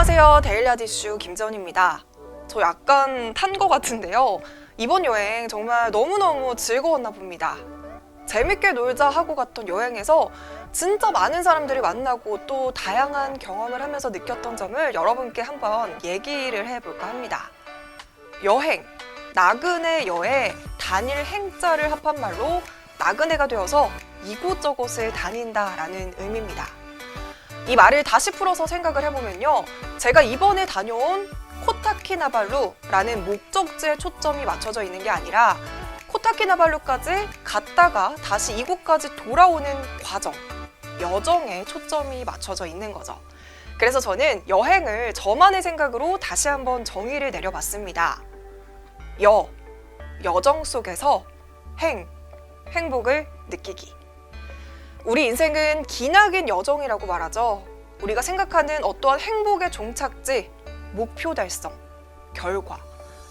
안녕하세요. 데일리하디슈 김재원입니다. 저 약간 탄 것 같은데요. 이번 여행 정말 너무너무 즐거웠나 봅니다. 재밌게 놀자 하고 갔던 여행에서 진짜 많은 사람들이 만나고 또 다양한 경험을 하면서 느꼈던 점을 여러분께 한번 얘기를 해볼까 합니다. 여행, 나그네 여의 단일 행자를 합한 말로 나그네가 되어서 이곳저곳을 다닌다라는 의미입니다. 이 말을 다시 풀어서 생각을 해보면요. 제가 이번에 다녀온 코타키나발루라는 목적지에 초점이 맞춰져 있는 게 아니라 코타키나발루까지 갔다가 다시 이곳까지 돌아오는 과정, 여정에 초점이 맞춰져 있는 거죠. 그래서 저는 여행을 저만의 생각으로 다시 한번 정의를 내려봤습니다. 여정 속에서 행복을 느끼기. 우리 인생은 기나긴 여정이라고 말하죠. 우리가 생각하는 어떠한 행복의 종착지, 목표 달성, 결과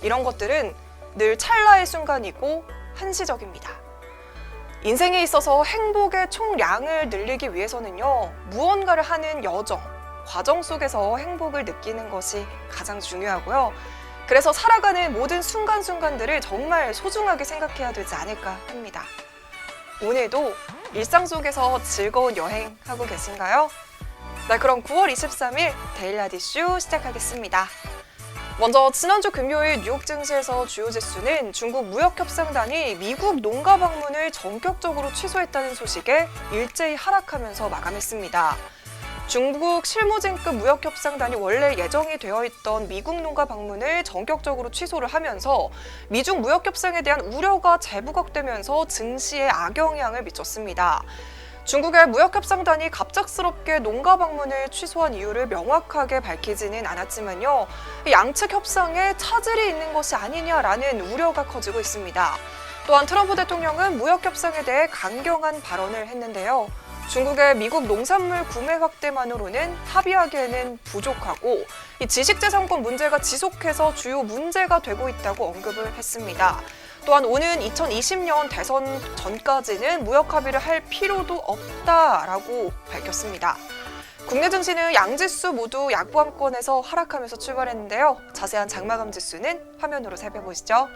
이런 것들은 늘 찰나의 순간이고 한시적입니다. 인생에 있어서 행복의 총량을 늘리기 위해서는요. 무언가를 하는 여정, 과정 속에서 행복을 느끼는 것이 가장 중요하고요. 그래서 살아가는 모든 순간순간들을 정말 소중하게 생각해야 되지 않을까 합니다. 오늘도 일상 속에서 즐거운 여행 하고 계신가요? 네, 그럼 9월 23일 데일리하디슈 시작하겠습니다. 먼저 지난주 금요일 뉴욕 증시에서 주요 지수는 중국 무역협상단이 미국 농가 방문을 전격적으로 취소했다는 소식에 일제히 하락하면서 마감했습니다. 중국 실무진급 무역협상단이 원래 예정이 되어 있던 미국 농가 방문을 전격적으로 취소를 하면서 미중 무역협상에 대한 우려가 재부각되면서 증시에 악영향을 미쳤습니다. 중국의 무역협상단이 갑작스럽게 농가 방문을 취소한 이유를 명확하게 밝히지는 않았지만요. 양측 협상에 차질이 있는 것이 아니냐라는 우려가 커지고 있습니다. 또한 트럼프 대통령은 무역협상에 대해 강경한 발언을 했는데요. 중국의 미국 농산물 구매 확대만으로는 합의하기에는 부족하고 이 지식재산권 문제가 지속해서 주요 문제가 되고 있다고 언급을 했습니다. 또한 오는 2020년 대선 전까지는 무역 합의를 할 필요도 없다라고 밝혔습니다. 국내 증시는 양지수 모두 약보합권에서 하락하면서 출발했는데요. 자세한 장마감 지수는 화면으로 살펴보시죠.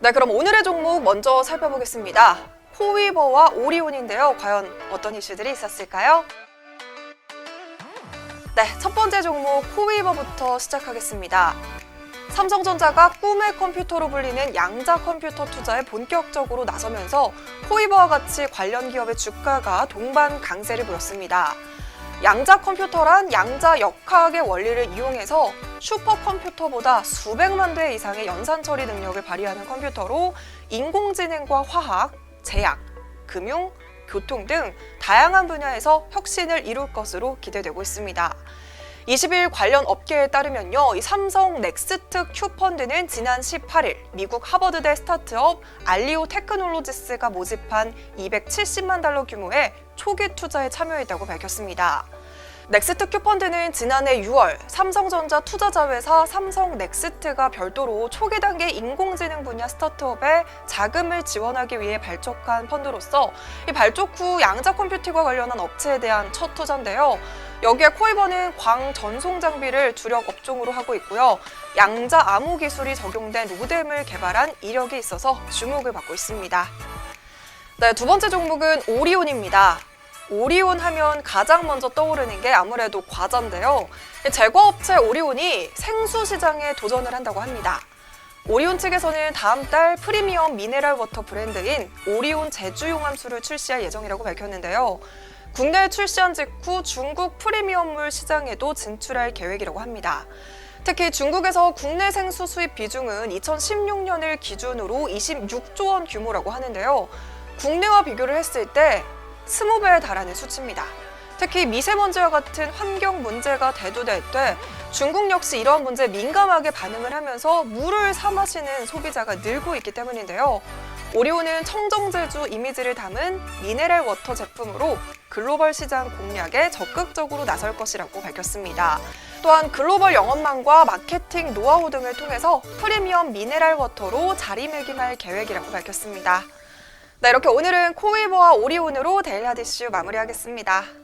네, 그럼 오늘의 종목 먼저 살펴보겠습니다. 코위버와 오리온인데요. 과연 어떤 이슈들이 있었을까요? 네, 첫 번째 종목 코위버부터 시작하겠습니다. 삼성전자가 꿈의 컴퓨터로 불리는 양자 컴퓨터 투자에 본격적으로 나서면서 코위버와 같이 관련 기업의 주가가 동반 강세를 보였습니다. 양자 컴퓨터란 양자 역학의 원리를 이용해서 슈퍼컴퓨터보다 수백만 대 이상의 연산 처리 능력을 발휘하는 컴퓨터로 인공지능과 화학, 제약, 금융, 교통 등 다양한 분야에서 혁신을 이룰 것으로 기대되고 있습니다. 20일 관련 업계에 따르면요, 이 삼성 넥스트 Q펀드는 지난 18일 미국 하버드대 스타트업 알리오 테크놀로지스가 모집한 $270만 규모의 초기 투자에 참여했다고 밝혔습니다. 넥스트 Q펀드는 지난해 6월 삼성전자 투자자회사 삼성 넥스트가 별도로 초기 단계 인공지능 분야 스타트업에 자금을 지원하기 위해 발족한 펀드로서 이 발족 후 양자 컴퓨팅과 관련한 업체에 대한 첫 투자인데요. 여기에 코이버는 광 전송 장비를 주력 업종으로 하고 있고요. 양자 암호 기술이 적용된 로뎀을 개발한 이력이 있어서 주목을 받고 있습니다. 네, 두 번째 종목은 오리온입니다. 오리온 하면 가장 먼저 떠오르는 게 아무래도 과자인데요. 제과업체 오리온이 생수 시장에 도전을 한다고 합니다. 오리온 측에서는 다음 달 프리미엄 미네랄 워터 브랜드인 오리온 제주용암수를 출시할 예정이라고 밝혔는데요. 국내에 출시한 직후 중국 프리미엄물 시장에도 진출할 계획이라고 합니다. 특히 중국에서 국내 생수 수입 비중은 2016년을 기준으로 26조 원 규모라고 하는데요. 국내와 비교를 했을 때 20배에 달하는 수치입니다. 특히 미세먼지와 같은 환경 문제가 대두될 때 중국 역시 이러한 문제에 민감하게 반응을 하면서 물을 사 마시는 소비자가 늘고 있기 때문인데요. 오리온은 청정제주 이미지를 담은 미네랄 워터 제품으로 글로벌 시장 공략에 적극적으로 나설 것이라고 밝혔습니다. 또한 글로벌 영업망과 마케팅 노하우 등을 통해서 프리미엄 미네랄 워터로 자리매김할 계획이라고 밝혔습니다. 네, 이렇게 오늘은 코웨이버와 오리온으로 데일리 핫 이슈 마무리하겠습니다.